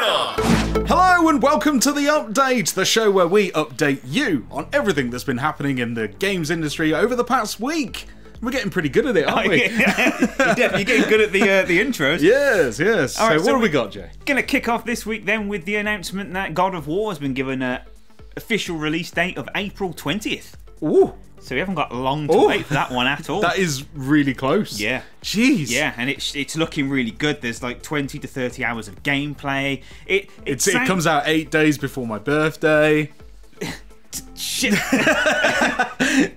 Media! Hello and welcome to The Update, the show where we update you on everything that's been happening in the games industry over the past week. We're getting pretty good at it, aren't we? You're getting good at the intros. Yes, yes. All right, so what have we got, Jay? Going to kick off this week then with the announcement that God of War has been given an official release date of April 20th. Ooh. So we haven't got long to wait for that one at all. That is really close. Yeah. Jeez. Yeah, and it's looking really good. There's like 20 to 30 hours of gameplay. It comes out 8 days before my birthday. Shit.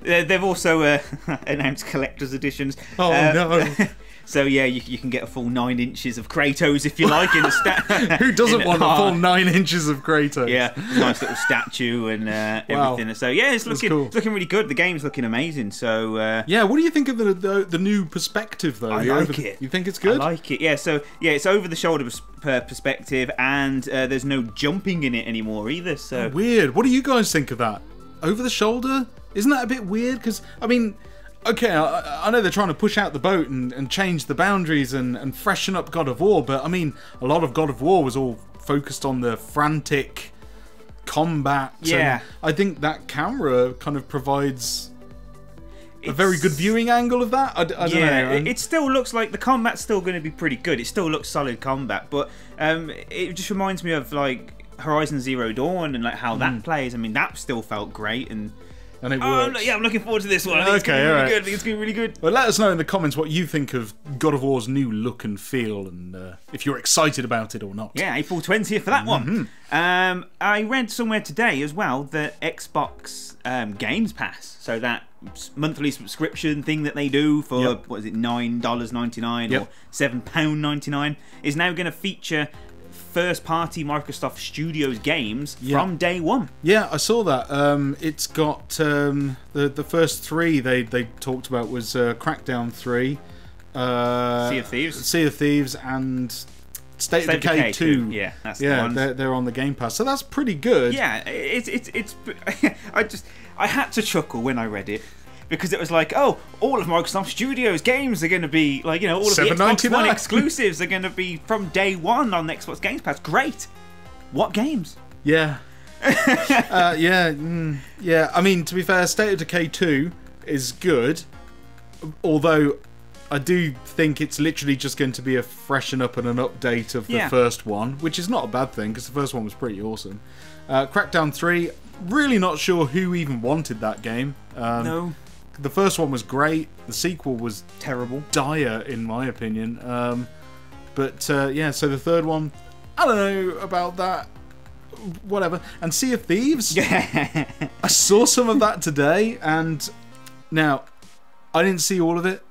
They've also announced collector's editions. Oh no. So yeah, you can get a full 9 inches of Kratos if you like in the Who doesn't want a full 9 inches of Kratos? Yeah, nice little statue and everything. Wow. So yeah, it's looking really good. The game's looking amazing. So yeah, what do you think of the new perspective though? I like it. You think it's good? I like it. Yeah. So yeah, it's over the shoulder perspective, and there's no jumping in it anymore either. So weird. What do you guys think of that? Over the shoulder? Isn't that a bit weird? Because I mean, okay, I know they're trying to push out the boat and change the boundaries and freshen up God of War, but I mean, a lot of God of War was all focused on the frantic combat. Yeah. And I think that camera kind of provides a very good viewing angle of that. I don't know. It still looks like the combat's still going to be pretty good. It still looks solid combat, but it just reminds me of like Horizon Zero Dawn and like how that plays. I mean, that still felt great and it works. Yeah, I'm looking forward to this one. I think it's going to be really good. Well, let us know in the comments what you think of God of War's new look and feel, and if you're excited about it or not. Yeah, April 20th for that one. I read somewhere today as well that Xbox Games Pass, so that monthly subscription thing that they do for what is it, $9.99 or £7.99, is now going to feature first-party Microsoft Studios games from day one. Yeah, I saw that. It's got the first 3 they talked about was Crackdown 3, Sea of Thieves, and State of Decay 2. Yeah, that's the ones. They're on the Game Pass, so that's pretty good. Yeah, it's I had to chuckle when I read it. Because it was like, oh, all of Microsoft Studios games are going to be, like, you know, all of the Xbox One exclusives are going to be from day one on the Xbox Games Pass. Great. What games? Yeah. Yeah. I mean, to be fair, State of Decay 2 is good. Although, I do think it's literally just going to be a freshen up and an update of the first one. Which is not a bad thing, because the first one was pretty awesome. Crackdown 3, really not sure who even wanted that game. No. The first one was great. The sequel was terrible, dire in my opinion. But yeah, so the third one, I don't know about that. Whatever. And Sea of Thieves. I saw some of that today, and now I didn't see all of it.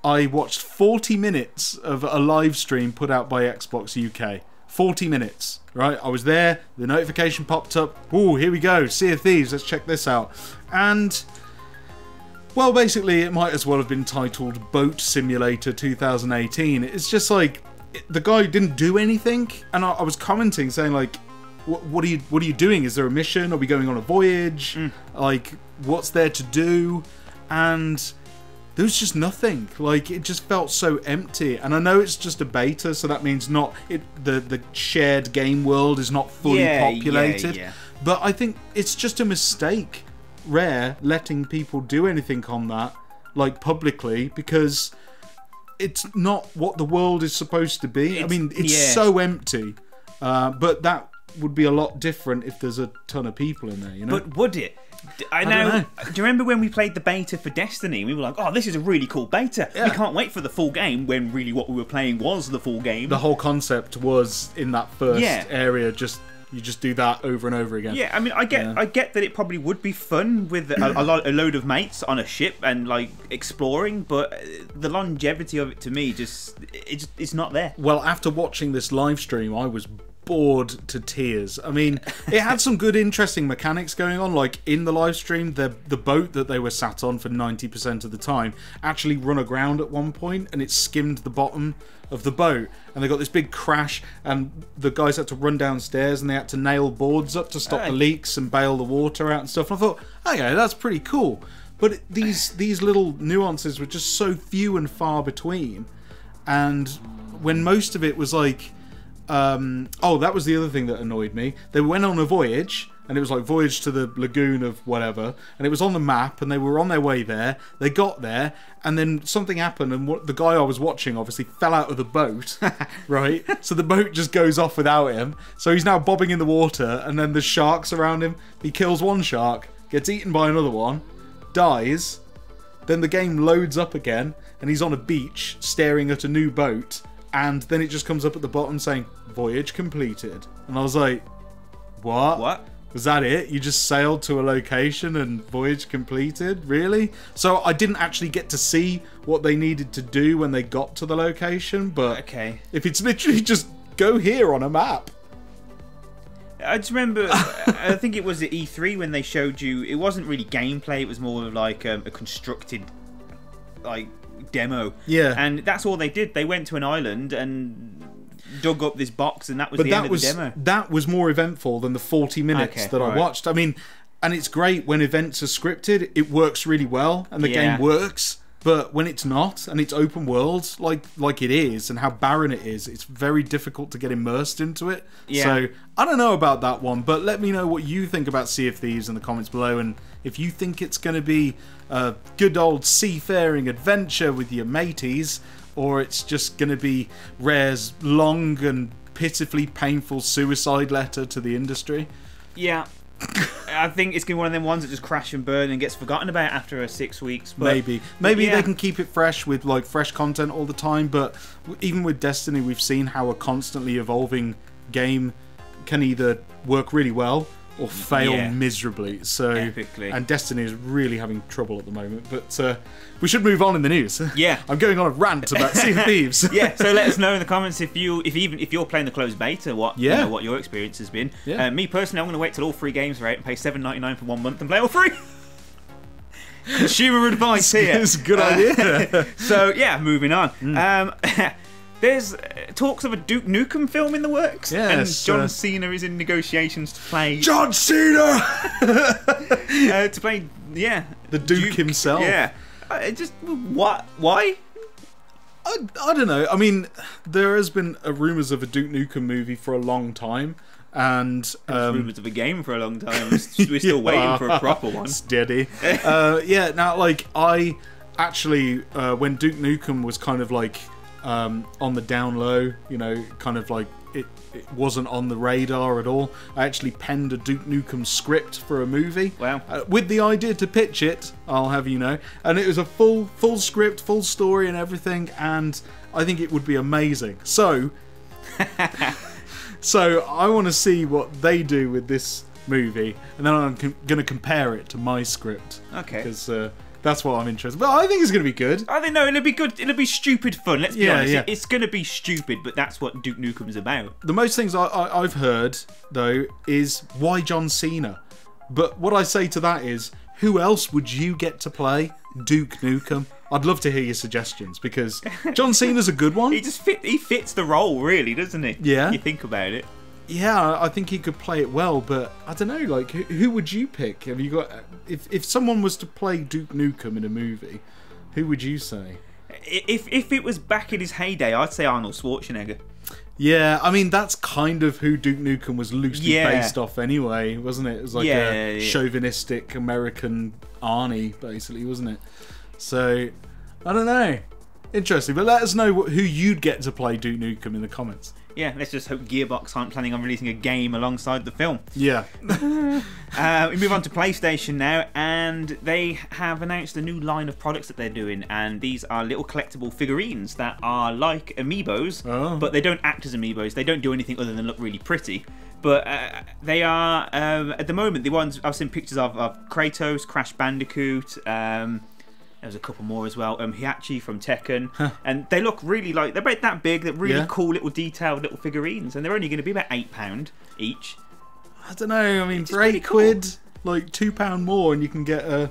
I watched 40 minutes of a live stream put out by Xbox UK. 40 minutes, right? I was there. The notification popped up. Ooh, here we go. Sea of Thieves. Let's check this out. And well, basically, it might as well have been titled Boat Simulator 2018. It's just like, the guy didn't do anything, and I was commenting saying like, what are you doing? Is there a mission? Are we going on a voyage? Like, what's there to do? And there was just nothing. Like, it just felt so empty. And I know it's just a beta, so that means the shared game world is not fully populated. But I think it's just a mistake, Rare, letting people do anything on that, like, publicly, because it's not what the world is supposed to be. I mean, it's so empty. But that would be a lot different if there's a ton of people in there, you know? But would it? I know. Do you remember when we played the beta for Destiny? We were like, oh, this is a really cool beta. We can't wait for the full game, when really what we were playing was the full game. The whole concept was in that first area, you just do that over and over again. Yeah, I mean, I get that it probably would be fun with a load of mates on a ship and like exploring, but the longevity of it to me it's not there. Well, after watching this live stream, I was bored to tears. I mean, it had some good, interesting mechanics going on. Like in the live stream, the boat that they were sat on for 90% of the time actually run aground at one point, and it skimmed the bottom of the boat, and they got this big crash, and the guys had to run downstairs, and they had to nail boards up to stop the leaks and bail the water out and stuff. And I thought, okay, that's pretty cool. But these little nuances were just so few and far between, and when most of it was like, oh, that was the other thing that annoyed me. They went on a voyage, and it was like voyage to the lagoon of whatever, and it was on the map, and they were on their way there. They got there, and then something happened, and the guy I was watching obviously fell out of the boat, right? So the boat just goes off without him. So he's now bobbing in the water, and then there's sharks around him. He kills one shark, gets eaten by another one, dies. Then the game loads up again, and he's on a beach staring at a new boat, and then it just comes up at the bottom saying, voyage completed. And I was like, what? What? Was that it? You just sailed to a location and voyage completed? Really? So I didn't actually get to see what they needed to do when they got to the location, but okay. If it's literally just go here on a map. I just remember, I think it was at E3 when they showed you, it wasn't really gameplay, it was more of like a constructed like demo. Yeah. And that's all they did. They went to an island and dug up this box, and that was the end of the demo. That was more eventful than the 40 minutes that I watched. I mean, and it's great when events are scripted, it works really well, and the game works. But when it's not, and it's open world, like it is, and how barren it is, it's very difficult to get immersed into it. Yeah. So, I don't know about that one, but let me know what you think about Sea of Thieves in the comments below, and if you think it's going to be a good old seafaring adventure with your mateys, or it's just going to be Rare's long and pitifully painful suicide letter to the industry. Yeah. I think it's going to be one of them ones that just crash and burn and gets forgotten about after 6 weeks. But, maybe they can keep it fresh with like fresh content all the time. But even with Destiny, we've seen how a constantly evolving game can either work really well or fail miserably. So, epically. And Destiny is really having trouble at the moment. But we should move on in the news. Yeah, I'm going on a rant about Sea of Thieves. Yeah, so let us know in the comments if you're playing the closed beta, what what your experience has been. Yeah. Me personally, I'm going to wait till all 3 games are out and pay $7.99 for 1 month and play all 3. Consumer advice here. It's a good idea. So yeah, moving on. There's talks of a Duke Nukem film in the works, and John Cena is in negotiations to play John Cena to play the Duke himself. Yeah, just what? Why? I don't know. I mean, there has been rumours of a Duke Nukem movie for a long time, and rumours of a game for a long time. We're still waiting for a proper one. Steady. Now, like, I actually when Duke Nukem was kind of like on the down low, you know, kind of like it wasn't on the radar at all. I actually penned a Duke Nukem script for a movie. Wow. With the idea to pitch it, I'll have you know. And it was a full script, full story and everything, and I think it would be amazing. So I want to see what they do with this movie, and then I'm going to compare it to my script. Okay. Because that's what I'm interested in. But I think it's going to be good. I think, no, it'll be good. It'll be stupid fun. Let's be honest. It's going to be stupid, but that's what Duke Nukem's about. The most things I've heard, though, is why John Cena? But what I say to that is, who else would you get to play Duke Nukem? I'd love to hear your suggestions, because John Cena's a good one. He fits the role, really, doesn't he? Yeah. You think about it. Yeah, I think he could play it well, but I don't know, like, who would you pick? Have you got... If someone was to play Duke Nukem in a movie, who would you say? If it was back in his heyday, I'd say Arnold Schwarzenegger. Yeah, I mean, that's kind of who Duke Nukem was loosely based off anyway, wasn't it? It was like a chauvinistic American Arnie, basically, wasn't it? So, I don't know. Interesting, but let us know who you'd get to play Duke Nukem in the comments. Yeah, let's just hope Gearbox aren't planning on releasing a game alongside the film. Yeah. We move on to PlayStation now, and they have announced a new line of products that they're doing, and these are little collectible figurines that are like amiibos, but they don't act as amiibos. They don't do anything other than look really pretty. But they are, at the moment, the ones I've seen pictures of Kratos, Crash Bandicoot, there's a couple more as well. Hiachi from Tekken. And they look really like... They're about that big. They're really cool little detailed little figurines. And they're only going to be about £8 each. I don't know. I mean, for £8, like £2 more, and you can get a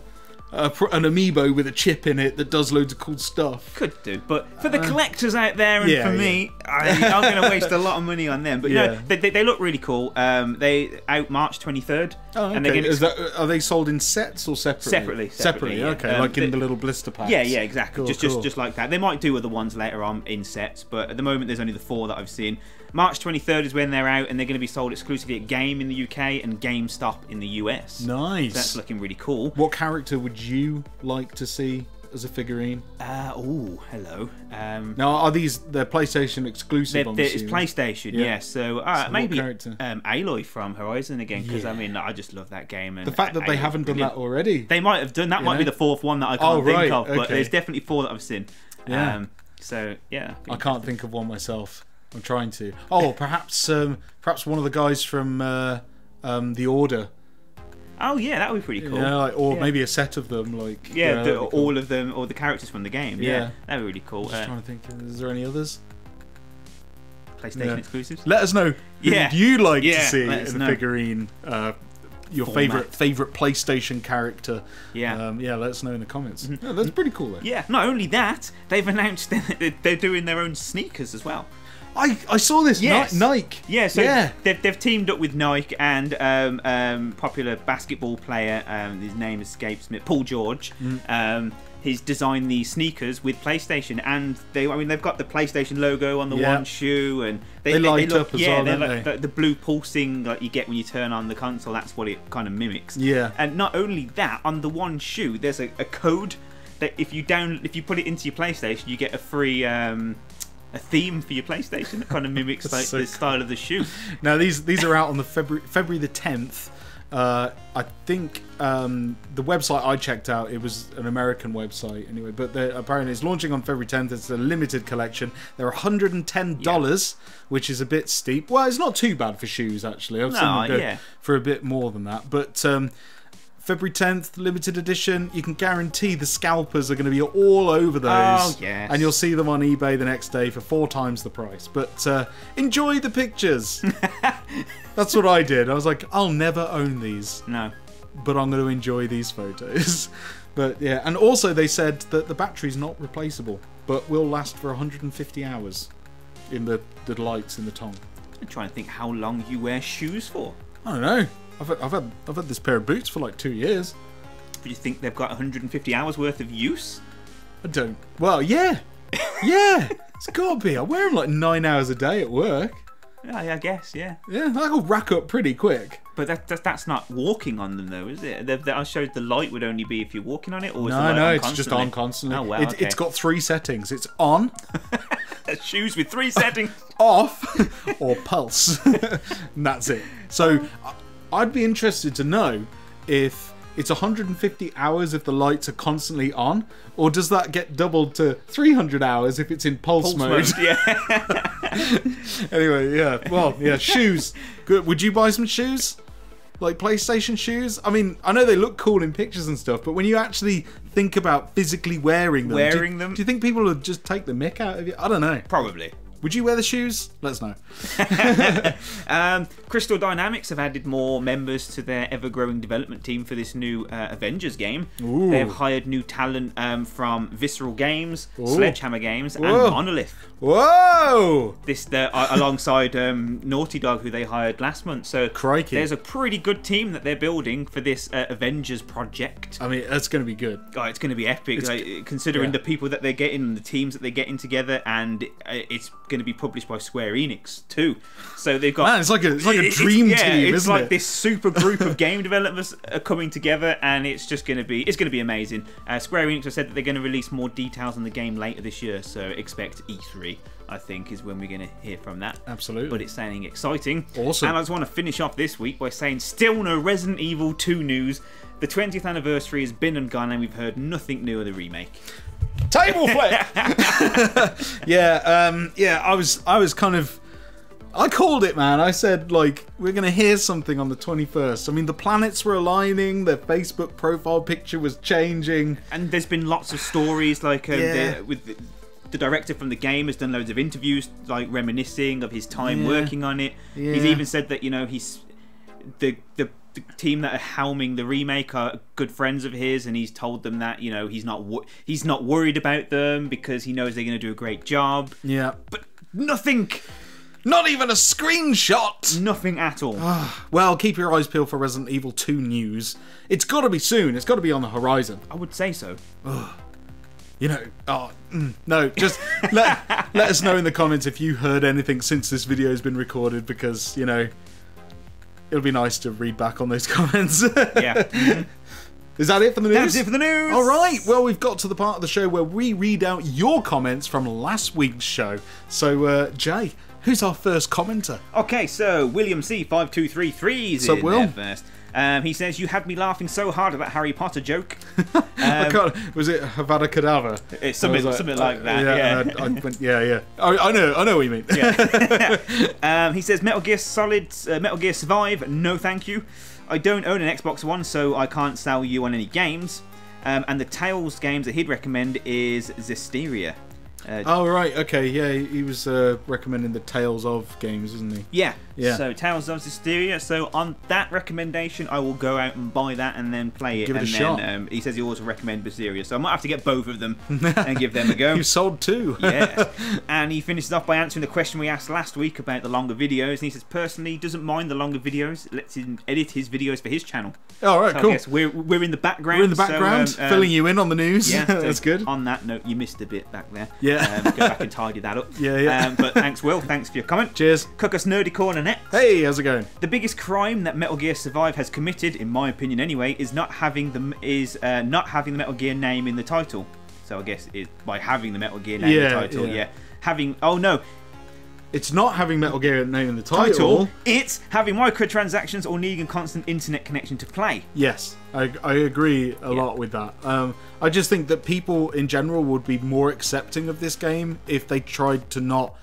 an amiibo with a chip in it that does loads of cool stuff. Could do, but for the collectors out there, and for me, I'm going to waste a lot of money on them. But you know, they look really cool. They out March 23rd. Oh, okay. And are they sold in sets or separately? Separately. Yeah. Okay, like in the little blister packs. Yeah, exactly. Cool, just like that. They might do other ones later on in sets, but at the moment there's only the 4 that I've seen. March 23rd is when they're out, and they're going to be sold exclusively at Game in the UK and GameStop in the US. Nice. So that's looking really cool. What character would you like to see as a figurine? Hello. Now, are they're PlayStation exclusive? It's PlayStation, yeah. So maybe character? Aloy from Horizon again, because I mean, I just love that game. And the fact that they haven't done that already. They might have done. That might be the 4th one that I can't think of, but there's definitely 4 that I've seen. Yeah. So yeah. I can't think of one myself. I'm trying to. Oh, perhaps one of the guys from The Order. Oh yeah, that would be pretty cool. Yeah, or maybe a set of them, like all of them, or the characters from the game. Yeah, that'd be really cool. Just trying to think. Is there any others? PlayStation exclusives. Let us know. Who you'd like to see in a figurine. Your favorite PlayStation character. Yeah. Let us know in the comments. Yeah, that's pretty cool though. Yeah. Not only that, they've announced that they're doing their own sneakers as well. I saw this. Yes. Nike. Yeah, so they've teamed up with Nike and popular basketball player, his name escapes me, Paul George. He's designed these sneakers with PlayStation, and they've got the PlayStation logo on the one shoe, and they light up as well, they're don't like the blue pulsing like you get when you turn on the console. That's what it kind of mimics. Yeah. And not only that, on the one shoe, there's a code that if you put it into your PlayStation, you get a free a theme for your PlayStation that kind of mimics like the style of the shoe. Now these are out on the February the 10th. I think the website I checked out, it was an American website anyway, but apparently it's launching on February 10th. It's a limited collection. They're $110, which is a bit steep. Well, it's not too bad for shoes actually. I've seen them go for a bit more than that, but February 10th, limited edition. You can guarantee the scalpers are going to be all over those. Oh, yes. And you'll see them on eBay the next day for 4 times the price. But enjoy the pictures. That's what I did. I was like, I'll never own these. No. But I'm going to enjoy these photos. But yeah, and also they said that the battery's not replaceable, but will last for 150 hours in the lights in the tongue. I'm trying to think how long you wear shoes for. I don't know. I've had this pair of boots for like 2 years. Do you think they've got 150 hours worth of use? I don't. Well, yeah. It's got to be. I wear them like 9 hours a day at work. Yeah, I guess, yeah. Yeah, that'll rack up pretty quick. But that's not walking on them though, is it? I showed the light would only be if you're walking on it, or is it's just on constantly. Oh wow, It's got 3 settings. It's on, shoes with 3 settings, off, or pulse, and that's it. So I'd be interested to know if it's 150 hours if the lights are constantly on, or does that get doubled to 300 hours if it's in pulse mode? Yeah. Anyway, yeah. Well, yeah, shoes. Good. Would you buy some shoes? Like PlayStation shoes? I mean, I know they look cool in pictures and stuff, but when you actually think about physically wearing them, do you think people would just take the mick out of you? I don't know. Probably. Would you wear the shoes? Let us know. Crystal Dynamics have added more members to their ever-growing development team for this new Avengers game. Ooh. They have hired new talent from Visceral Games, Sledgehammer Games, and Monolith. Whoa! This alongside Naughty Dog, who they hired last month. So crikey, there's a pretty good team that they're building for this Avengers project. I mean, it's going to be good. Oh, it's going to be epic, considering the people that they're getting and the teams that they're getting together, and it's going to be published by Square Enix too. So they've got it's like a dream team, it's like this super group of game developers are coming together, and it's going to be amazing. Square Enix have said that they're going to release more details on the game later this year, so expect E3, I think, is when we're going to hear from that. Absolutely. But it's sounding exciting. Awesome. And I just want to finish off this week by saying still no Resident Evil 2 news. The 20th anniversary has been and gone, and we've heard nothing new of the remake. Table flip. I was kind of, I called it, man. I said, like, we're gonna hear something on the 21st. I mean, the planets were aligning, their Facebook profile picture was changing, and there's been lots of stories like with the director from the game has done loads of interviews, like reminiscing of his time working on it. He's even said that he's the the team that are helming the remake are good friends of his, and he's told them that, you know, he's not worried about them because he knows they're going to do a great job. Yeah. But nothing. Not even a screenshot! Nothing at all. Well, keep your eyes peeled for Resident Evil 2 news. It's got to be soon. It's got to be on the horizon. I would say so. You know, no, just let us know in the comments if you heard anything since this video has been recorded, because, you know, it'll be nice to read back on those comments. Yeah. Is that it for the news? That's it for the news! Alright, well, we've got to the part of the show where we read out your comments from last week's show. So, Jay, who's our first commenter? Okay, so William C5233 is in there first. He says, "You had me laughing so hard at that Harry Potter joke." Was it Havana Kedavra? It's something like that. Yeah. I went, yeah. I know what you mean. Yeah. He says, Metal Gear Survive, no thank you. I don't own an Xbox One, so I can't sell you on any games. And the Tales games that he'd recommend is Zestiria. Oh, right, okay, yeah, he was recommending the Tales of games, isn't he? Yeah. So Tales of Zestiria. So on that recommendation, I will go out and buy that and then play it. Give it a shot. He says he also recommends Zestiria, so I might have to get both of them and give them a go. You sold two. Yeah. And he finishes off by answering the question we asked last week about the longer videos. And he says personally he doesn't mind the longer videos. Lets him edit his videos for his channel. All right, so cool. I guess we're in the background. We're in the background, so, filling you in on the news. Yeah, that's good. On that note, you missed a bit back there. Yeah. Go back and tidy that up. Yeah. But thanks, Will. Thanks for your comment. Cheers. Cookus Nerdy Corner next. Hey, how's it going? The biggest crime that Metal Gear Survive has committed, in my opinion anyway, is not having the Metal Gear name in the title. So I guess it's by having the Metal Gear name in the title. Yeah. It's not having Metal Gear name in the title. It's having microtransactions or needing a constant internet connection to play. Yes, I agree a lot with that. I just think that people in general would be more accepting of this game if they tried to not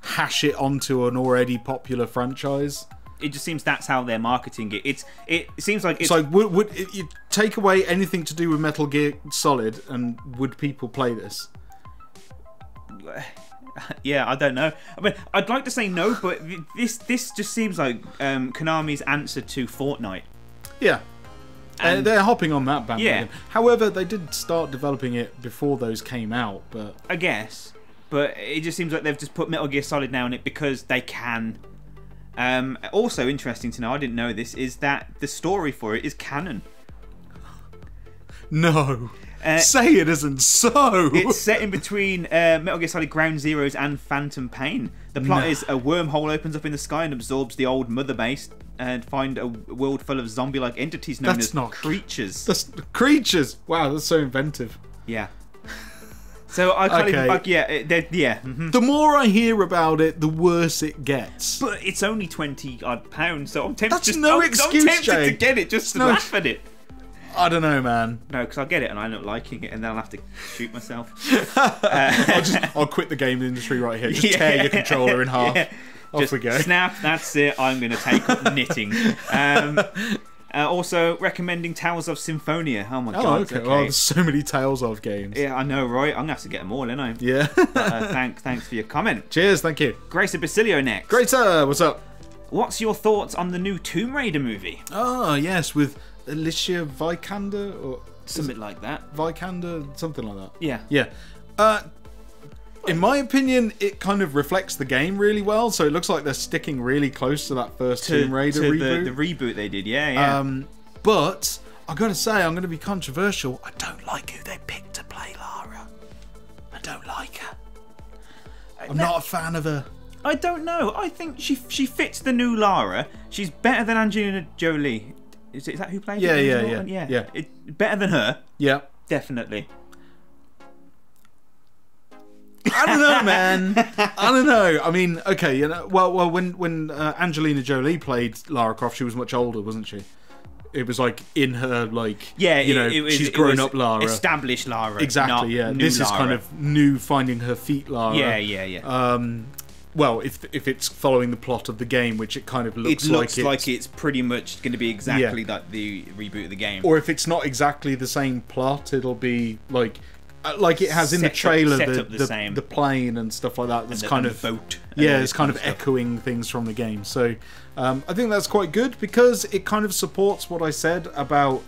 hash it onto an already popular franchise. It just seems that's how they're marketing it. It seems like it's like would you take away anything to do with Metal Gear Solid, and would people play this? Yeah, I don't know. I mean, I'd like to say no, but this just seems like Konami's answer to Fortnite. Yeah. And they're hopping on that bandwagon. Yeah. However, they did start developing it before those came out, but I guess. But it just seems like they've just put Metal Gear Solid now on it because they can. Also interesting to know, I didn't know this, is that the story for it is canon. No. Say it isn't so. It's set in between Metal Gear Solid Ground Zeroes and Phantom Pain. The plot is a wormhole opens up in the sky and absorbs the old mother base and find a world full of zombie-like entities known as creatures. That's creatures. Wow, that's so inventive. Yeah. So I can't even. The more I hear about it, the worse it gets. But it's only £20 so I'm tempted. That's no excuse, I'm tempted Jay. to get it just to laugh at it. I don't know, man. No, because I'll get it and I end up liking it, and then I'll have to shoot myself. I'll quit the game industry right here. Just tear your controller in half. Yeah. Off we go. Snap. That's it. I'm going to take up knitting. Also recommending Tales of Symphonia. Oh my god. Okay. Well, there's so many Tales of games. Yeah, I know, right? I'm gonna have to get them all, ain't I? Yeah. Thanks for your comment. Cheers. Thank you. Gracer Basilio next. Gracer, what's up? What's your thoughts on the new Tomb Raider movie? Oh yes, with Alicia Vikander or something like that. Vikander, something like that. Yeah. Yeah. In my opinion, it kind of reflects the game really well. So it looks like they're sticking really close to that first Tomb Raider reboot. The reboot they did, yeah. But I gotta say, I'm gonna be controversial. I don't like who they picked to play Lara. I don't like her. I'm not a fan of her. I don't know. I think she fits the new Lara. She's better than Angelina Jolie. Is that who plays it? Yeah. Better than her. Yeah. Definitely. I don't know, man. I don't know. I mean, okay, you know, well, when Angelina Jolie played Lara Croft, she was much older, wasn't she? It was like in her, like, she's grown up Lara, established Lara. Exactly. Yeah. This is kind of new, finding her feet Lara. Yeah. Well, if it's following the plot of the game, which it kind of looks like it's pretty much going to be exactly like the reboot of the game. Or if it's not exactly the same plot, it'll be like like it has in the trailer, the plane and stuff like that. That's kind of boat. It's kind of echoing things from the game. So I think that's quite good because it kind of supports what I said about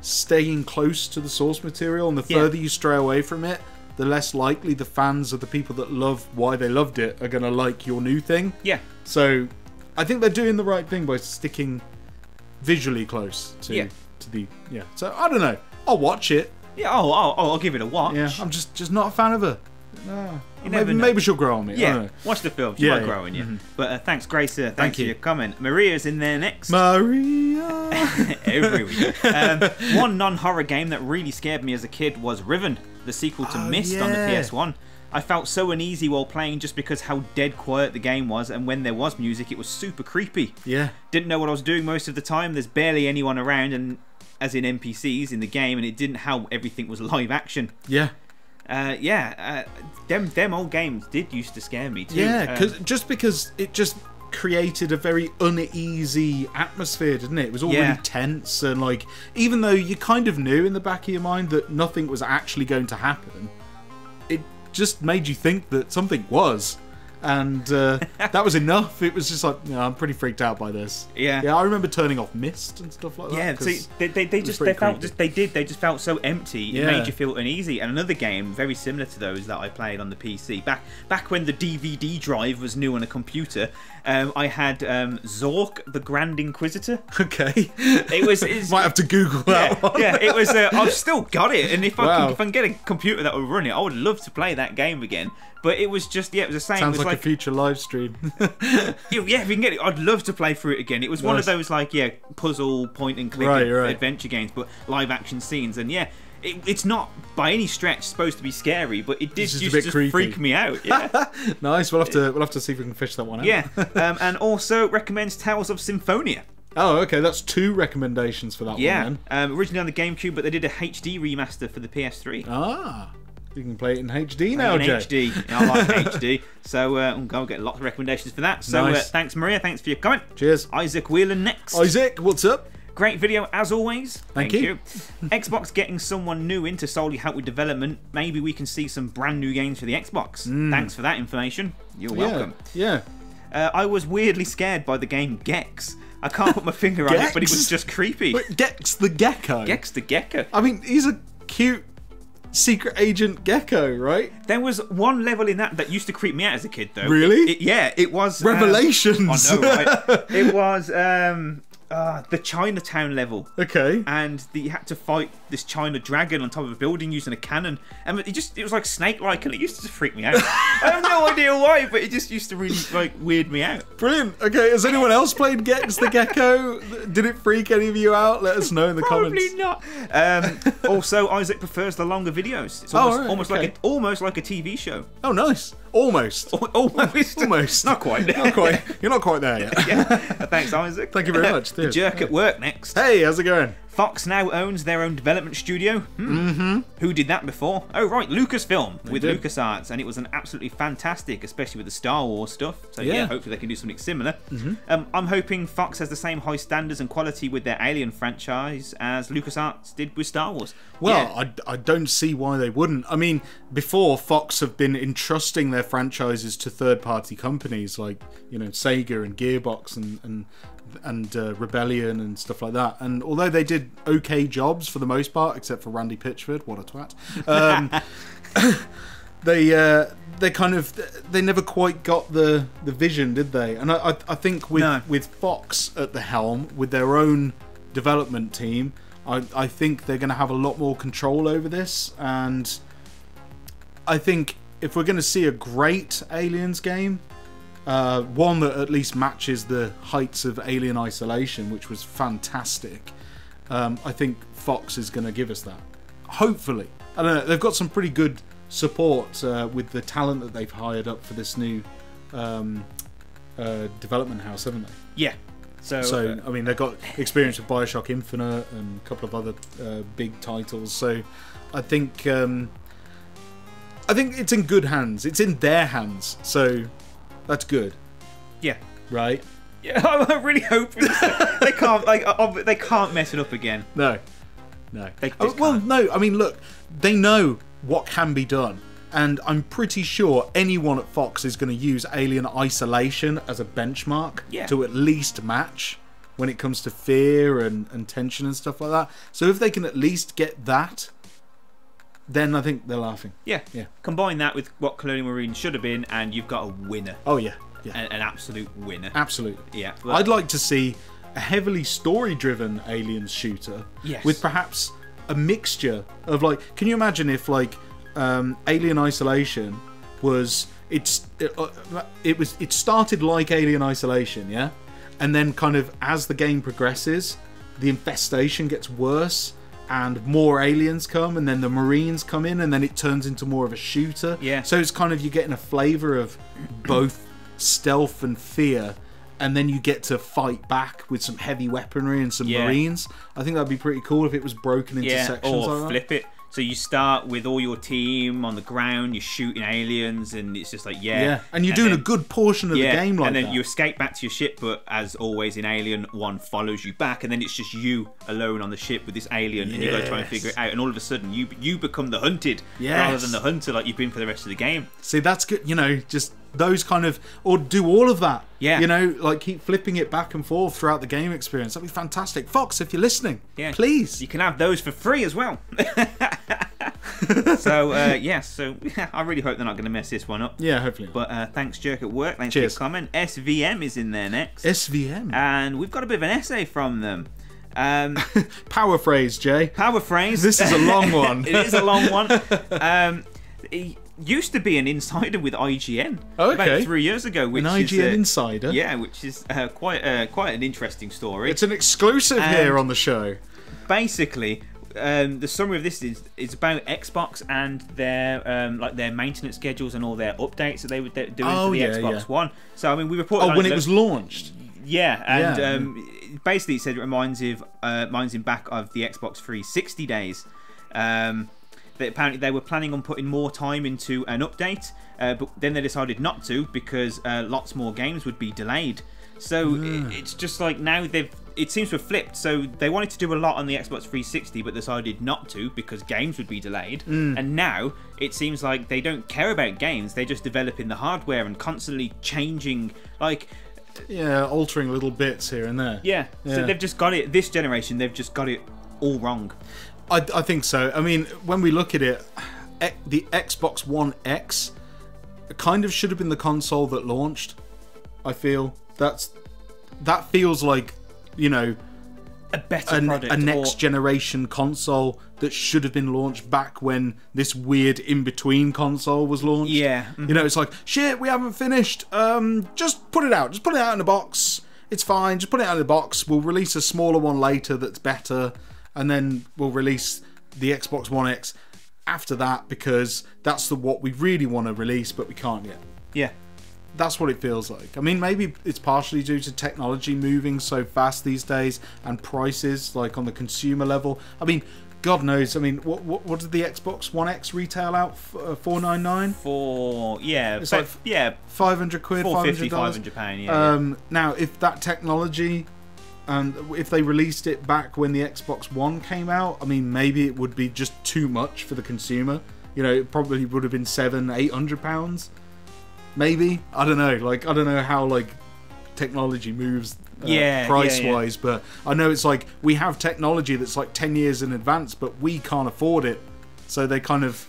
staying close to the source material, and the further you stray away from it, the less likely the fans or the people that love why they loved it are going to like your new thing. Yeah. So I think they're doing the right thing by sticking visually close to the So I don't know. I'll watch it. Yeah, I'll give it a watch. Yeah, I'm just not a fan of her. No. Maybe she'll grow on me. Yeah, I don't know. watch the film. She might grow on you. But thanks, Grace. Thanks for your comment. Maria's in there next. Maria. Every week. One non-horror game that really scared me as a kid was Riven, the sequel to Myst on the PS1. I felt so uneasy while playing just because how dead quiet the game was, and when there was music, it was super creepy. Yeah. Didn't know what I was doing most of the time. There's barely anyone around, and as in NPCs in the game, and it didn't help everything was live action. Yeah. Them old games did used to scare me too. Yeah, because it just created a very uneasy atmosphere, didn't it? It was all really tense, and like, even though you kind of knew in the back of your mind that nothing was actually going to happen, it just made you think that something was. And that was enough. It was just like, I'm pretty freaked out by this. Yeah. Yeah, I remember turning off Myst and stuff like that. Yeah, see, they just felt so empty. It made you feel uneasy. And another game very similar to those that I played on the PC back when the DVD drive was new on a computer. I had Zork, the Grand Inquisitor. Okay. It might have to Google that one. Yeah, it was. I've still got it, and if I can get a computer that will run it, I would love to play that game again. But it was just, it was the same. Sounds it was like a future live stream. If you can get it, I'd love to play through it again. It was one of those puzzle point and click adventure games, but live action scenes. And it's not by any stretch supposed to be scary, but it did just freak me out. Yeah. Nice. We'll have to see if we can fish that one out. Yeah. And also recommends Tales of Symphonia. Oh, okay. That's 2 recommendations for that one. Then. Originally on the GameCube, but they did a HD remaster for the PS3. Ah. You can play it in HD now, Jay. HD. I like HD. So I'll get lots of recommendations for that. So nice. Thanks, Maria. Thanks for your comment. Cheers. Isaac Whelan next. Isaac, what's up? Great video as always. Thank you. Xbox getting someone new in to solely help with development. Maybe we can see some brand new games for the Xbox. Thanks for that information. You're welcome. Yeah. I was weirdly scared by the game Gex. I can't put my finger on it, but it was just creepy. Wait, Gex the Gecko? Gex the Gecko. I mean, he's a cute secret agent gecko, right? There was one level in that used to creep me out as a kid, though. Really? It was... Revelations! I know, right? It was... the Chinatown level. Okay. And you had to fight this China dragon on top of a building using a cannon. And it was like snake-like, and it used to freak me out. I have no idea why, but it just used to really weird me out. Brilliant. Okay, has anyone else played Gex the Gecko? Did it freak any of you out? Let us know in the comments. Probably not. Also, Isaac prefers the longer videos. It's almost like a TV show. Oh, nice. Almost. Almost. Not quite. Not quite. You're not quite there yet. Yeah. Thanks, Isaac. Thank you very much. The Jerk at Work next. Hey, how's it going? Fox now owns their own development studio. Who did that before? Oh, right, Lucasfilm with LucasArts, and it was an absolutely fantastic, especially with the Star Wars stuff. So yeah, hopefully they can do something similar. I'm hoping Fox has the same high standards and quality with their Alien franchise as LucasArts did with Star Wars. Well, I don't see why they wouldn't. I mean, before Fox have been entrusting their franchises to third-party companies like, Sega and Gearbox and Rebellion and stuff like that. And although they did okay jobs for the most part, except for Randy Pitchford, what a twat, they never quite got the vision, did they? And I think with Fox at the helm, with their own development team, I think they're going to have a lot more control over this. And I think if we're going to see a great Aliens game, one that at least matches the heights of Alien Isolation, which was fantastic, I think Fox is going to give us that. Hopefully. I don't know, they've got some pretty good support with the talent that they've hired up for this new development house, haven't they? Yeah. So I mean, they've got experience with Bioshock Infinite and a couple of other big titles. So I think it's in good hands. It's in their hands. So that's good. Yeah. Right. Yeah. I'm really hoping they can't. They can't mess it up again. No. They no. I mean, look. They know what can be done. And I'm pretty sure anyone at Fox is going to use Alien Isolation as a benchmark to at least match when it comes to fear and tension and stuff like that. So if they can at least get that, then I think they're laughing. Yeah. Combine that with what Colonial Marines should have been, and you've got a winner. Oh, yeah. An absolute winner. Absolutely. Yeah. I'd like to see a heavily story-driven Aliens shooter with perhaps a mixture of, like... Can you imagine if, like... Alien Isolation was it started like Alien Isolation, yeah, and then kind of as the game progresses, the infestation gets worse and more aliens come, and then the Marines come in, and then it turns into more of a shooter. Yeah. So it's kind of, you're getting a flavour of both stealth and fear, and then you get to fight back with some heavy weaponry and some Marines. I think that'd be pretty cool if it was broken into sections or like flip that. it. So you start with all your team on the ground, you're shooting aliens, and it's just like, and you're doing a good portion of the game like that. And then you escape back to your ship, but as always in Alien, one follows you back, and then it's just you alone on the ship with this alien, and you got to try and figure it out, and all of a sudden you become the hunted rather than the hunter like you've been for the rest of the game. See, that's good, you know, just those kind of, or do all of that. Yeah. You know, like keep flipping it back and forth throughout the game experience. That'd be fantastic. Fox, if you're listening, please. You can have those for free as well. So I really hope they're not going to mess this one up. Yeah, hopefully not. But thanks, Jerk at Work. Thanks for your comment. SVM is in there next. SVM. And we've got a bit of an essay from them. Power phrase, Jay. Power phrase. This is a long one. It is a long one. He used to be an insider with IGN about 3 years ago. Which an IGN insider? Yeah, which is quite an interesting story. It's an exclusive here on the show. Basically, the summary of this is about Xbox and their maintenance schedules and all their updates that they were doing for the Xbox One. So I mean, we reported on when it was launched. Yeah, and basically it said it reminds him back of the Xbox 360 days. That apparently they were planning on putting more time into an update, but then they decided not to because lots more games would be delayed. So it's just like now it seems to have flipped. So they wanted to do a lot on the Xbox 360, but decided not to because games would be delayed. And now it seems like they don't care about games. They're just developing the hardware and constantly changing, like... Yeah, altering little bits here and there. Yeah. So they've just got it, this generation, they've just got it all wrong. I think so. I mean, when we look at it, the Xbox One X kind of should have been the console that launched. I feel that feels like, you know, a better product, a next generation console that should have been launched back when this weird in between console was launched. Yeah, you know, it's like, shit, we haven't finished. Just put it out. Just put it out in a box. It's fine. Just put it out in a box. We'll release a smaller one later that's better. And then we'll release the Xbox One X after that because that's what we really want to release, but we can't yet. Yeah. That's what it feels like. I mean, maybe it's partially due to technology moving so fast these days and prices, like on the consumer level. I mean, God knows. I mean, what did the Xbox One X retail out? $499? It's like 500 quid, £450, £500. Yeah. Now, if that technology... And if they released it back when the Xbox One came out, I mean, maybe it would be just too much for the consumer. You know, it probably would have been £700-800. Maybe, I don't know. Like, I don't know how like technology moves price-wise, but I know it's like we have technology that's like 10 years in advance, but we can't afford it. So they kind of,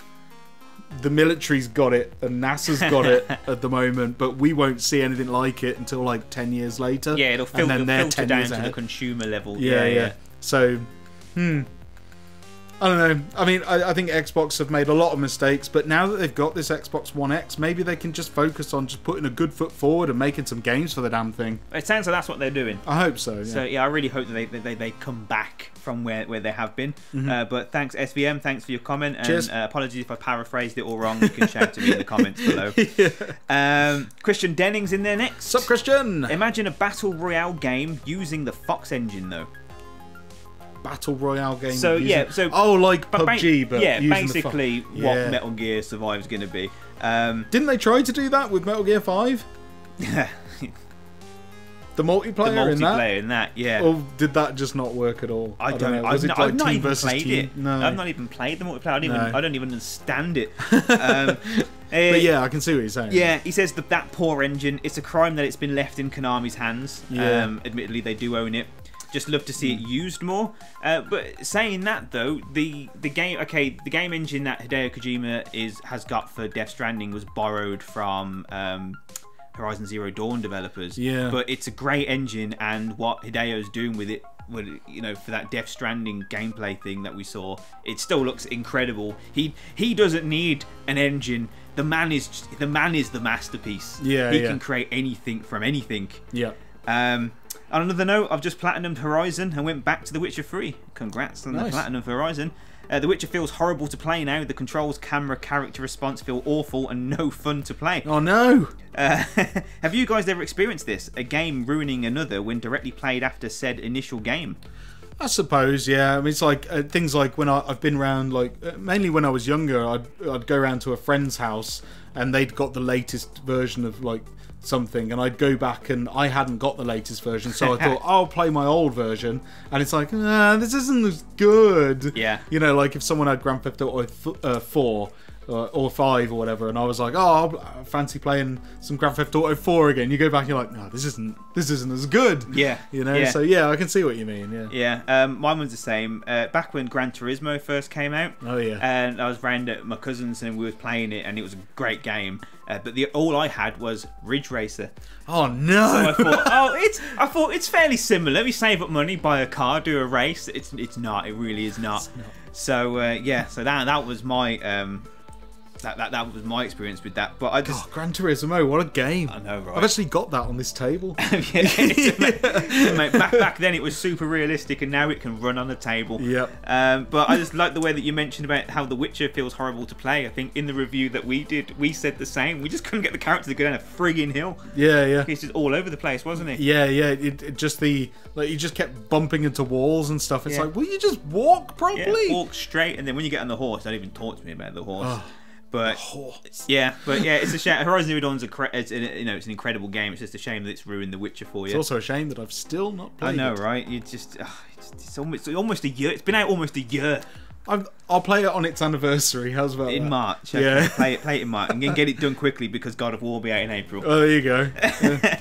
the military's got it and NASA's got it at the moment, but we won't see anything like it until like 10 years later. Yeah, it'll filter down to the consumer level. Yeah. So, I don't know. I mean, I think Xbox have made a lot of mistakes, but now that they've got this Xbox One X, maybe they can just focus on just putting a good foot forward and making some games for the damn thing. It sounds like that's what they're doing. I hope so. Yeah. So yeah, I really hope that they come back from where they have been. But thanks SVM, thanks for your comment, and apologies if I paraphrased it all wrong. You can shout to me in the comments below. Christian Denning's in there next. Sup, Christian? Imagine a battle royale game using the Fox engine though. Battle royale game. So like PUBG, but basically what Metal Gear Survive's going to be. Didn't they try to do that with Metal Gear 5? The multiplayer, in that, yeah. Or did that just not work at all? I don't know. Was I've not even played team? it. No. I've not even played the multiplayer. I don't even understand it. But yeah, I can see what you're saying. Yeah, he says that poor engine. It's a crime that it's been left in Konami's hands. Yeah. Admittedly, they do own it. Just love to see it used more. But saying that though, the game engine that Hideo Kojima has got for Death Stranding was borrowed from Horizon Zero Dawn developers. Yeah. But it's a great engine, and what Hideo's doing with it, for that Death Stranding gameplay thing that we saw, it still looks incredible. He doesn't need an engine. The man is the masterpiece. Yeah, he can create anything from anything. Yeah. On another note, I've just platinumed Horizon and went back to The Witcher 3. Congrats on the platinum of Horizon. The Witcher feels horrible to play now. The controls, camera, character response feel awful and no fun to play. Oh no! Have you guys ever experienced this? A game ruining another when directly played after said initial game? I suppose, yeah. I mean, it's like things like when I've been around, like mainly when I was younger, I'd go around to a friend's house and they'd got the latest version of like something, and I'd go back and I hadn't got the latest version, so I thought I'll play my old version, and it's like, this isn't as good. Yeah. You know, like if someone had Grand Theft Auto 4 or 5 or whatever, and I was like, I fancy playing some Grand Theft Auto 4 again. You go back, and you're like, no, this isn't as good. Yeah. You know. Yeah. So yeah, I can see what you mean. Yeah. Yeah. Mine was the same. Back when Gran Turismo first came out. Oh yeah. And I was round at my cousin's and we were playing it, and it was a great game. But all I had was Ridge Racer. Oh no! So I thought it's fairly similar. Let me save up money, buy a car, do a race. It's not. It really is not. So yeah. So that was my that was my experience with that. But I just Gran Turismo, what a game! I know, right? I've actually got that on this table. Back then it was super realistic, and now it can run on the table. Yep. But I just like the way that you mentioned about how The Witcher feels horrible to play. I think in the review that we did, we said the same. We just couldn't get the character to go down a frigging hill. Yeah. It's just all over the place, wasn't it? Yeah. It just you just kept bumping into walls and stuff. It's like, will you just walk properly? Yeah, walk straight, and then when you get on the horse, don't even talk to me about the horse. Oh. But yeah, it's a shame. Horizon Zero Dawn's it's an incredible game. It's just a shame that it's ruined The Witcher for you. It's also a shame that I've still not played. I know, it. Right? You just it's almost a year. It's been out almost a year. I'll play it on its anniversary. How's about in that? March? Okay. Yeah, play it in March and get it done quickly because God of War will be out in April. Oh, there you go. Yeah.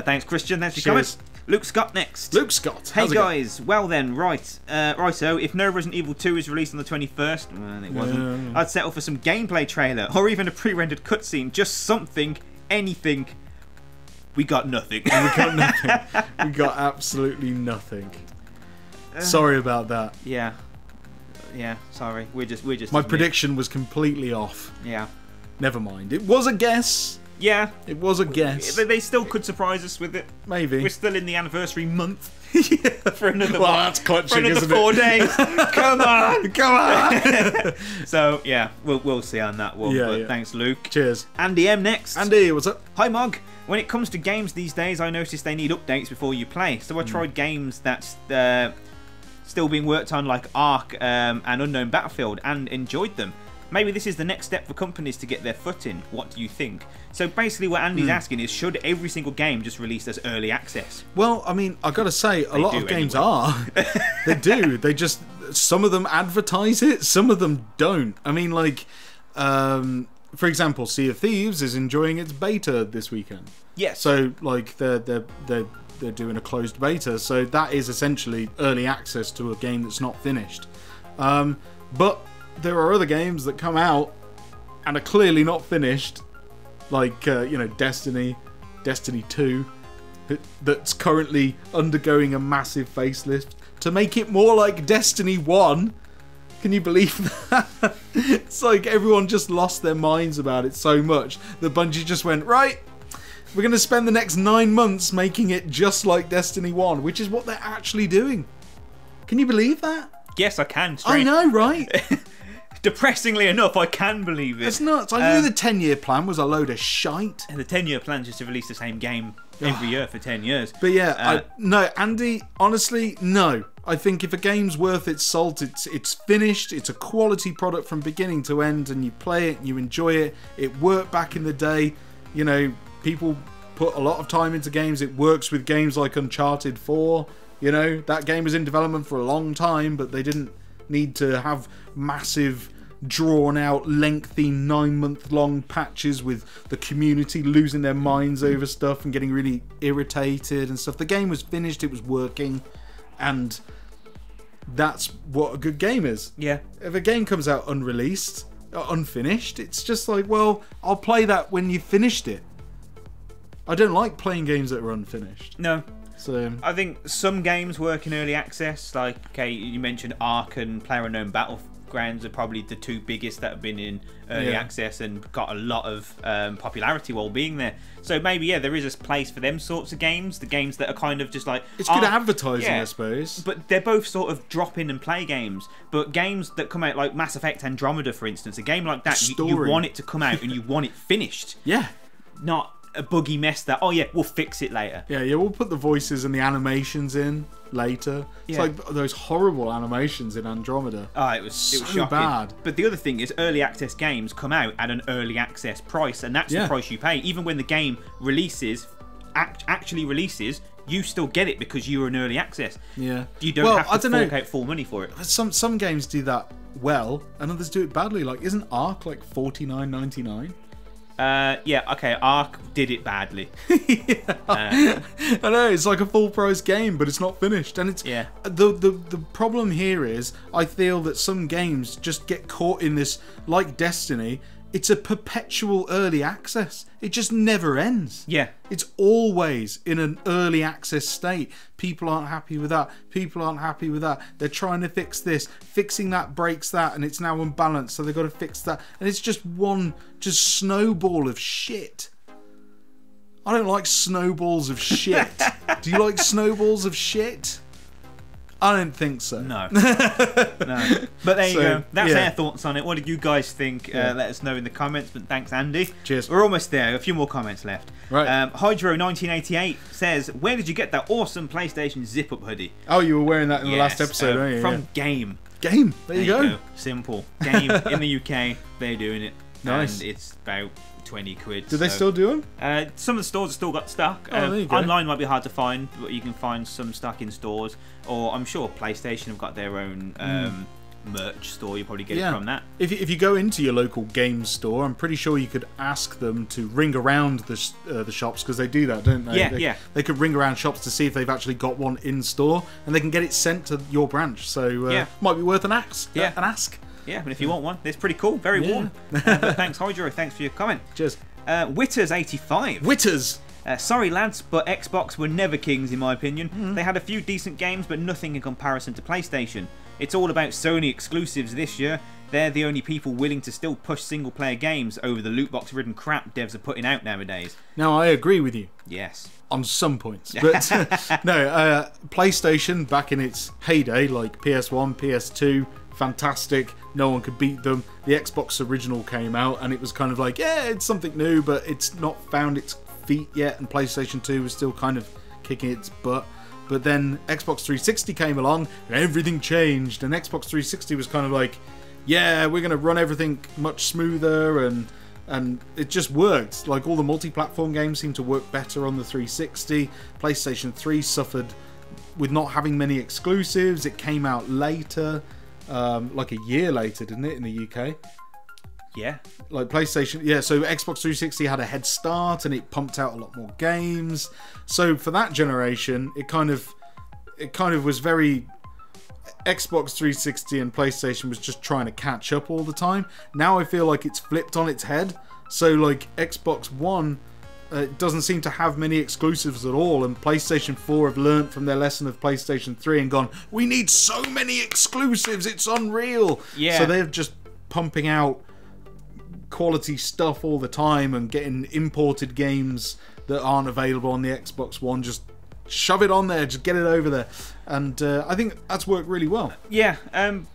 Thanks, Christian. Thanks for coming. Luke Scott next. Luke Scott. Hey guys, well then, righto. If no Resident Evil 2 is released on the 21st, well, it wasn't. I'd settle for some gameplay trailer or even a pre-rendered cutscene. Just something, anything. We got nothing. We got nothing. We got absolutely nothing. Sorry about that. Yeah, sorry. We're just. My prediction was completely off. Yeah. Never mind. It was a guess. Yeah. It was a guess. They still could surprise us with it. Maybe. We're still in the anniversary month. For another that's clutching, isn't 4 days. Come on. So yeah, we'll see on that one. But thanks, Luke. Cheers. Andy M next. Andy, what's up? Hi, Mog. When it comes to games these days, I notice they need updates before you play. So I tried games that's still being worked on, like Ark and Unknown Battlefield, and enjoyed them. Maybe this is the next step for companies to get their foot in. What do you think? So basically what Andy's asking is, should every single game just release as early access? Well, I mean, I've got to say, a lot of games are. They do. They just, some of them advertise it, some of them don't. I mean, like, for example, Sea of Thieves is enjoying its beta this weekend. Yes. So, like, they're doing a closed beta, so that is essentially early access to a game that's not finished. But there are other games that come out and are clearly not finished, like Destiny 2, that's currently undergoing a massive facelift to make it more like Destiny 1. Can you believe that? It's like everyone just lost their minds about it so much that Bungie just went, right, we're going to spend the next 9 months making it just like Destiny 1, which is what they're actually doing. Can you believe that? Yes, I can. I know, right? Depressingly enough, I can believe it. It's nuts. I knew the 10-year plan was a load of shite. And the 10-year plan is just to release the same game every year for 10 years. But yeah, no, Andy, honestly, no. I think if a game's worth its salt, it's finished, it's a quality product from beginning to end, and you play it, you enjoy it. It worked back in the day. You know, people put a lot of time into games. It works with games like Uncharted 4. You know, that game was in development for a long time, but they didn't need to have massive, drawn-out, lengthy, 9-month-long patches with the community losing their minds over stuff and getting really irritated and stuff. The game was finished, it was working, and that's what a good game is. Yeah. If a game comes out unreleased, unfinished, it's just like, well, I'll play that when you've finished it. I don't like playing games that are unfinished. No. So I think some games work in early access, like, okay, you mentioned Ark and PlayerUnknown Battlegrounds are probably the two biggest that have been in early access and got a lot of popularity while being there. So maybe, yeah, there is a place for them sorts of games, the games that are kind of just like... It's good advertising, I suppose. But they're both sort of drop in and play games. But games that come out, like Mass Effect Andromeda, for instance, a game like that, you want it to come out and you want it finished. Yeah. Not a buggy mess that, oh yeah, we'll fix it later. Yeah, we'll put the voices and the animations in later. It's like those horrible animations in Andromeda. Oh, it was shocking. Bad. But the other thing is, early access games come out at an early access price, and that's the price you pay. Even when the game releases, actually releases, you still get it because you're in early access. Yeah. You don't have to fork out full money for it. Some games do that well, and others do it badly. Like, isn't Ark like $49.99? Yeah, okay, Ark did it badly. I know, it's like a full price game, but it's not finished. And it's the problem here is, I feel that some games just get caught in this, like Destiny, it's a perpetual early access. It just never ends. Yeah. It's always in an early access state. People aren't happy with that. People aren't happy with that. They're trying to fix this. Fixing that breaks that, and it's now unbalanced, so they've got to fix that. And it's just one snowball of shit. I don't like snowballs of shit. Do you like snowballs of shit? I don't think so. No. No. But there you go. That's our thoughts on it. What did you guys think? Let us know in the comments. But thanks, Andy. Cheers. We're almost there. A few more comments left. Right. Hydro1988 says, where did you get that awesome PlayStation zip-up hoodie? Oh, you were wearing that in the last episode, weren't you? From Game. Game. There you go. Simple. Game in the UK. They're doing it. Nice. And it's about 20 quid. Do they still do them? Some of the stores have still got stock. There you go. Online might be hard to find, but you can find some stock in stores. Or I'm sure PlayStation have got their own merch store. You probably get it from that. If you go into your local game store, I'm pretty sure you could ask them to ring around the shops, because they do that, don't they? Yeah, They could ring around shops to see if they've actually got one in store, and they can get it sent to your branch. So might be worth an ask. Yeah. An ask. Yeah, but if you want one, it's pretty cool. Very warm. But thanks, Hydro. Thanks for your comment. Cheers. Witters85. Witters! Sorry, lads, but Xbox were never kings, in my opinion. They had a few decent games, but nothing in comparison to PlayStation. It's all about Sony exclusives this year. They're the only people willing to still push single-player games over the lootbox-ridden crap devs are putting out nowadays. Now, I agree with you. Yes. On some points. But no, PlayStation, back in its heyday, like PS1, PS2, fantastic. No one could beat them. The Xbox original came out, and it was kind of like, yeah, it's something new, but it's not found its feet yet, and PlayStation 2 was still kind of kicking its butt. But then Xbox 360 came along, and everything changed, and Xbox 360 was kind of like, yeah, we're going to run everything much smoother, and it just worked. Like, all the multi-platform games seemed to work better on the 360. PlayStation 3 suffered with not having many exclusives. It came out later, like a year later, didn't it, in the UK? Yeah. Like PlayStation, so Xbox 360 had a head start, and it pumped out a lot more games. So for that generation, it kind of was very... Xbox 360 and PlayStation was just trying to catch up all the time. Now I feel like it's flipped on its head. So like Xbox One doesn't seem to have many exclusives at all, and PlayStation 4 have learnt from their lesson of PlayStation 3 and gone, we need so many exclusives, it's unreal. Yeah. So they're just pumping out quality stuff all the time and getting imported games that aren't available on the Xbox One. Just shove it on there, just get it over there. And I think that's worked really well. Yeah,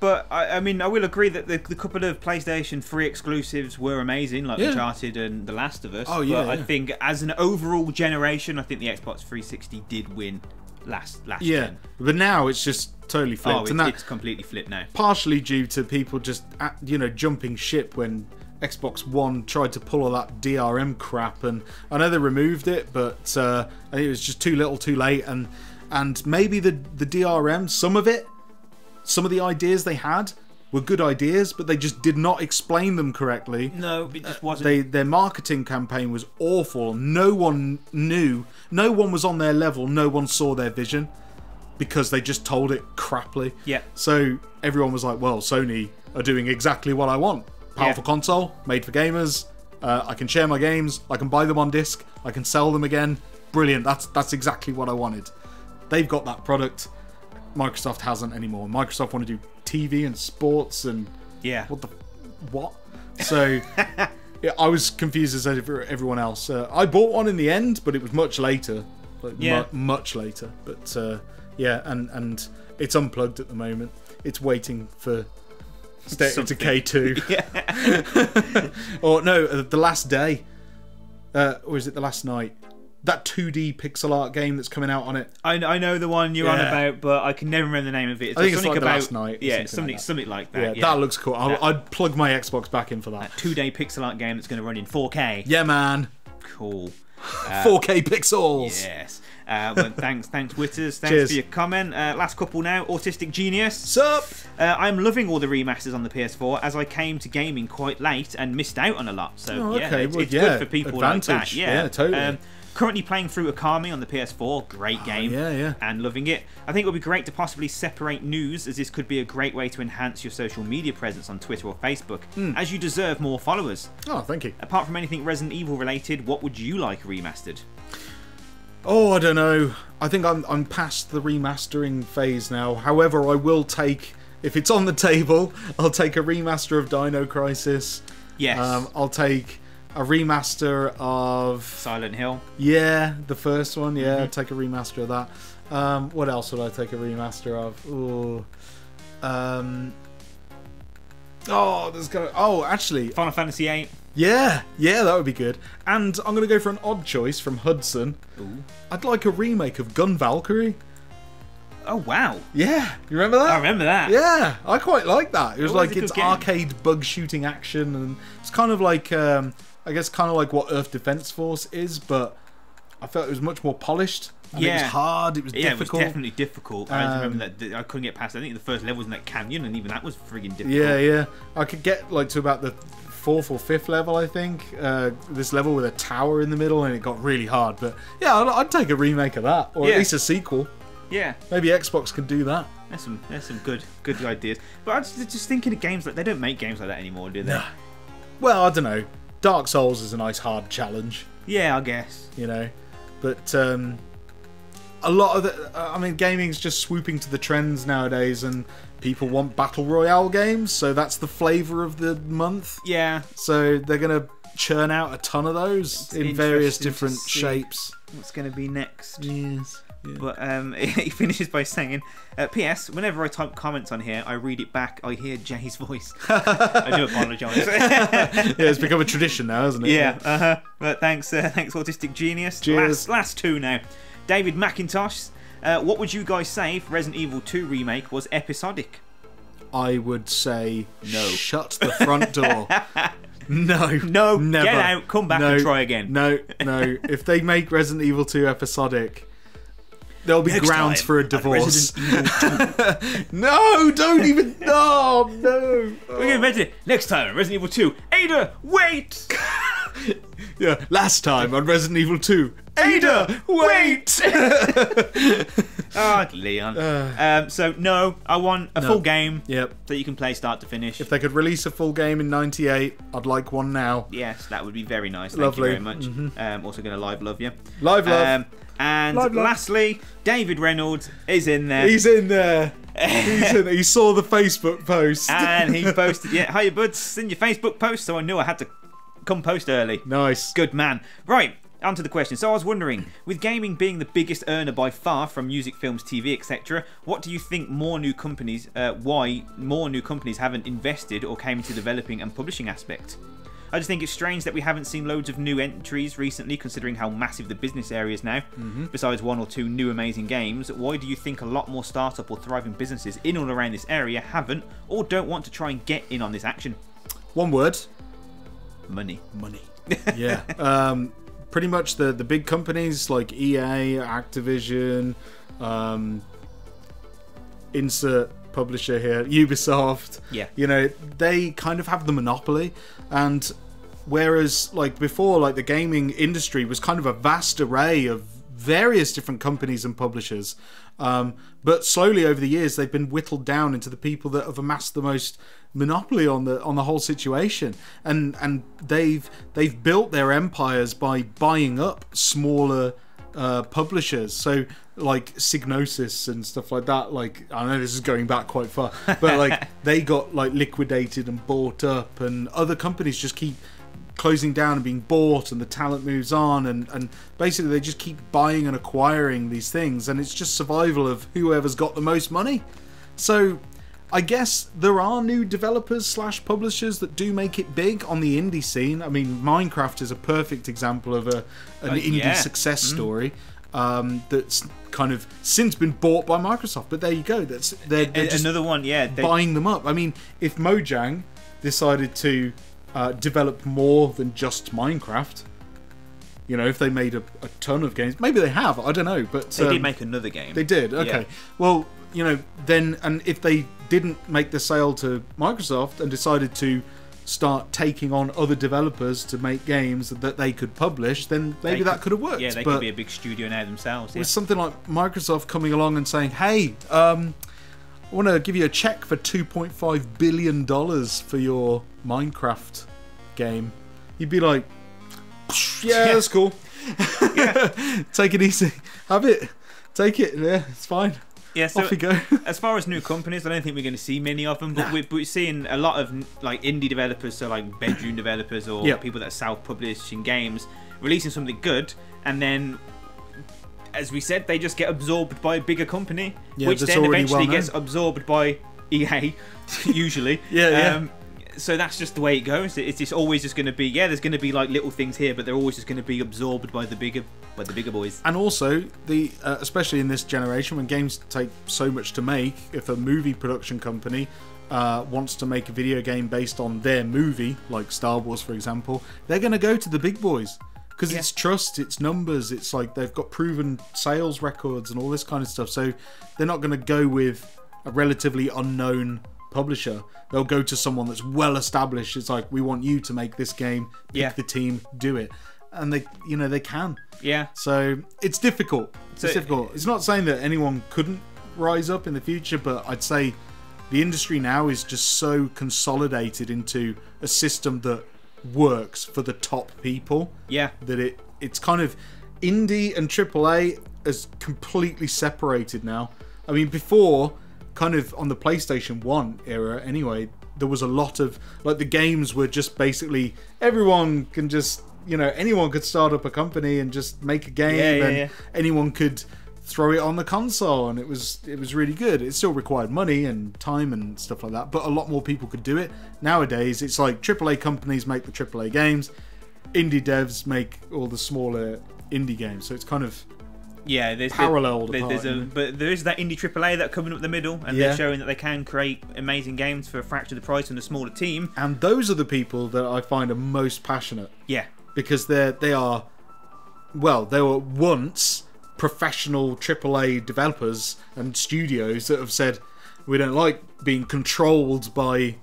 but I mean, I will agree that the couple of PlayStation 3 exclusives were amazing, like Uncharted and The Last of Us. Oh, yeah. But I think as an overall generation, I think the Xbox 360 did win last gen. But now it's just totally flipped. Oh, it's completely flipped now. Partially due to people just, jumping ship when Xbox One tried to pull all that DRM crap, and I know they removed it, but I think it was just too little, too late, and maybe the DRM, some of the ideas they had were good ideas, but they just did not explain them correctly. No, it just wasn't. Their marketing campaign was awful. No one knew. No one was on their level. No one saw their vision because they just told it crappily. Yeah. So everyone was like, well, Sony are doing exactly what I want. Powerful console, made for gamers. I can share my games. I can buy them on disc. I can sell them again. Brilliant. That's exactly what I wanted. They've got that product. Microsoft hasn't anymore. Microsoft want to do TV and sports and what? So yeah, I was confused as everyone else. I bought one in the end, but it was much later, much later. But yeah, and it's unplugged at the moment. It's waiting for State of Decay 2. Yeah. Or no, the last day, or is it the last night? That 2D pixel art game that's coming out on it. I know the one you're on about, but I can never remember the name of it. I think it's like the last night. Yeah, something like that. Yeah, that looks cool. I'd plug my Xbox back in for that. 2D pixel art game that's going to run in 4K. Yeah, man. Cool. 4K pixels. Yes. Well, thanks, Witters. Thanks for your comment. Last couple now. Autistic Genius. Sup? I'm loving all the remasters on the PS4 as I came to gaming quite late and missed out on a lot. So it's good for people like that. Yeah, totally. Currently playing through Akami on the PS4, great game, and loving it. I think it would be great to possibly separate news, as this could be a great way to enhance your social media presence on Twitter or Facebook, as you deserve more followers. Oh, thank you. Apart from anything Resident Evil related, what would you like remastered? Oh, I don't know. I think I'm past the remastering phase now. However, I will take, if it's on the table, I'll take a remaster of Dino Crisis. Yes. I'll take a remaster of Silent Hill. Yeah, the first one. Yeah, I'd take a remaster of that. What else would I take a remaster of? Ooh. Actually, Final Fantasy VIII. Yeah, that would be good. And I'm going to go for an odd choice from Hudson. Ooh. I'd like a remake of Gun Valkyrie. Oh, wow. Yeah, you remember that? I remember that. Yeah, I quite like that. It was like it's arcade bug shooting action, and it's kind of like, I guess, kind of like what Earth Defense Force is, but I felt it was much more polished. And it was hard. It was difficult. It was definitely difficult. I remember that I couldn't get past. I think the first level was in that canyon, and even that was friggin' difficult. Yeah. I could get like to about the 4th or 5th level, I think. This level with a tower in the middle, and it got really hard. But yeah, I'd take a remake of that, or at least a sequel. Yeah, maybe Xbox can do that. There's some good ideas. But I was just thinking of games like they don't make games like that anymore, do they? No. Well, I don't know. Dark Souls is a nice hard challenge. Yeah, I guess. You know, but a lot of the, gaming's just swooping to the trends nowadays, and people want battle royale games. So that's the flavour of the month. Yeah. So they're gonna churn out a ton of those in various different shapes. What's gonna be next? Yes. Yeah. But he finishes by saying, P.S. Whenever I type comments on here, I read it back. I hear Jay's voice. I do apologise. Yeah, it's become a tradition now, hasn't it? Yeah. But thanks, Autistic Genius. Cheers. Last two now. David McIntosh. What would you guys say if Resident Evil 2 remake was episodic? I would say no. Shut the front door. No, never. Get out. Come back and try again. No. If they make Resident Evil 2 episodic, there'll be grounds for a divorce. No, don't even. No. We're going to mention it next time on Resident Evil 2. Ada, wait! Yeah, last time on Resident Evil 2. Ada, wait! Oh, Leon. So, no, I want a full game that you can play start to finish. If they could release a full game in 98, I'd like one now. Yes, that would be very nice. Lovely. Thank you very much. Also going to live love you. Love. And lastly, David Reynolds is in there. He's in there. He saw the Facebook post. And he posted, hiya buds, send your Facebook post, so I knew I had to come post early. Nice. Good man. Right, on to the question. So I was wondering, with gaming being the biggest earner by far from music, films, TV, etc., what do you think why more new companies haven't invested or came into developing and publishing aspect? I just think it's strange that we haven't seen loads of new entries recently, considering how massive the business area is now. Besides one or two new amazing games, why do you think a lot more startup or thriving businesses in or around this area haven't or don't want to try and get in on this action? One word. Money. Yeah. Pretty much the big companies like EA, Activision, insert publisher here, Ubisoft. Yeah. You know, they kind of have the monopoly, and whereas like before, like the gaming industry was kind of a vast array of various different companies and publishers, but slowly over the years they've been whittled down into the people that have amassed the most monopoly on the whole situation, and they've built their empires by buying up smaller publishers. So like Psygnosis and stuff like that, like I know this is going back quite far, but like they got like liquidated and bought up, and other companies just keep closing down and being bought, and the talent moves on, and basically they just keep buying and acquiring these things, and it's just survival of whoever's got the most money. So I guess there are new developers / publishers that do make it big on the indie scene. I mean, Minecraft is a perfect example of an indie success story that's kind of since been bought by Microsoft. But there you go. They're just another one. Yeah, buying them up. I mean, if Mojang decided to develop more than just Minecraft, you know, if they made a ton of games, maybe they have. I don't know, but they did make another game. They did. Okay. Yeah. Well, you know, then, and if they didn't make the sale to Microsoft and decided to start taking on other developers to make games that they could publish, then maybe that could have worked. Yeah, they could be a big studio now themselves. With something like Microsoft coming along and saying, hey, I want to give you a check for $2.5 billion for your Minecraft game. You'd be like, yeah, that's cool. Take it easy. Have it. Take it. Yeah, it's fine. Yeah, so off we go. As far as new companies, I don't think we're going to see many of them, but we're seeing a lot of like indie developers, so like bedroom developers or people that are self-publishing games, releasing something good, and then, as we said, they just get absorbed by a bigger company, which then eventually gets absorbed by EA, usually. So that's just the way it goes. It's just always just going to be, there's going to be like little things here, but they're always just going to be absorbed by the bigger boys. And also, especially in this generation, when games take so much to make, if a movie production company wants to make a video game based on their movie, like Star Wars, for example, they're going to go to the big boys. Because it's trust, it's numbers, it's like they've got proven sales records and all this kind of stuff. So they're not going to go with a relatively unknown publisher. They'll go to someone that's well established. It's like, we want you to make this game, pick the team, do it. And they can. Yeah. So it's difficult. It's difficult. It's not saying that anyone couldn't rise up in the future, but I'd say the industry now is just so consolidated into a system that works for the top people. Yeah. That it's kind of indie and AAA is completely separated now. I mean, before, kind of on the PlayStation 1 era anyway, there was a lot of, like, the games were just basically, everyone can just, you know, anyone could start up a company and just make a game, and anyone could throw it on the console, and it was really good. It still required money and time and stuff like that, but a lot more people could do it. Nowadays, it's like AAA companies make the AAA games, indie devs make all the smaller indie games, so it's kind of there's paralleled but there is that indie AAA that coming up the middle, and they're showing that they can create amazing games for a fraction of the price and a smaller team. And those are the people that I find are most passionate. Yeah. Because they were once professional AAA developers and studios that have said, we don't like being controlled by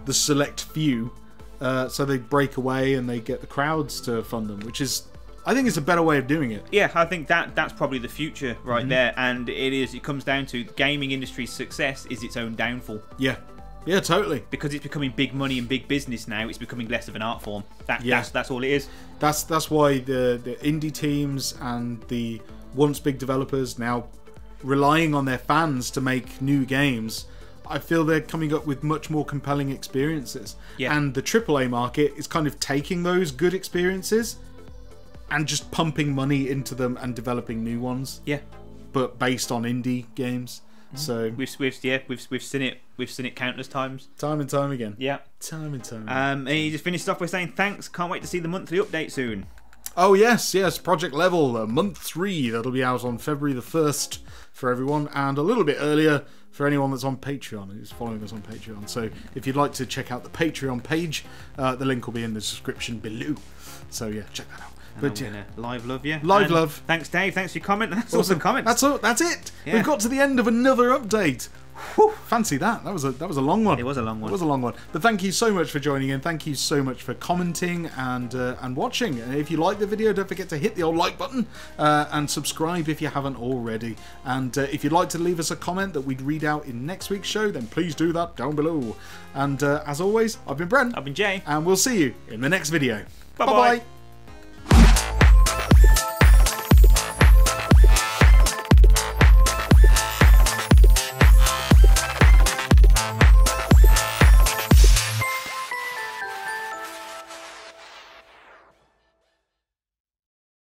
the select few, so they break away and they get the crowds to fund them, which is, I think, it's a better way of doing it. Yeah, I think that's probably the future right there, and it comes down to the gaming industry's success is its own downfall. Yeah. Yeah, totally. Because it's becoming big money and big business now, it's becoming less of an art form. That's all it is. That's why the indie teams and the once big developers now relying on their fans to make new games, I feel they're coming up with much more compelling experiences. Yeah. And the AAA market is kind of taking those good experiences and just pumping money into them and developing new ones. Yeah. But based on indie games. So we've seen it countless times. Time and time again. Yeah. Time and time again. And he just finished off by saying, thanks, can't wait to see the monthly update soon. Oh yes, Project Level, month 3. That'll be out on February the 1st for everyone, and a little bit earlier for anyone that's on Patreon, who's following us on Patreon. So if you'd like to check out the Patreon page, the link will be in the description below. So yeah, check that out. But I'm gonna live love you. Live love. Thanks, Dave. Thanks for your comment. That's awesome comments. That's it. Yeah. We've got to the end of another update. Whew, fancy that. That was a long one. It was a long one. It was a long one. But thank you so much for joining in. Thank you so much for commenting and watching. And if you like the video, don't forget to hit the old like button and subscribe if you haven't already. And if you'd like to leave us a comment that we'd read out in next week's show, then please do that down below. And as always, I've been Brent. I've been Jay. And we'll see you in the next video. Bye-bye. Bye-bye.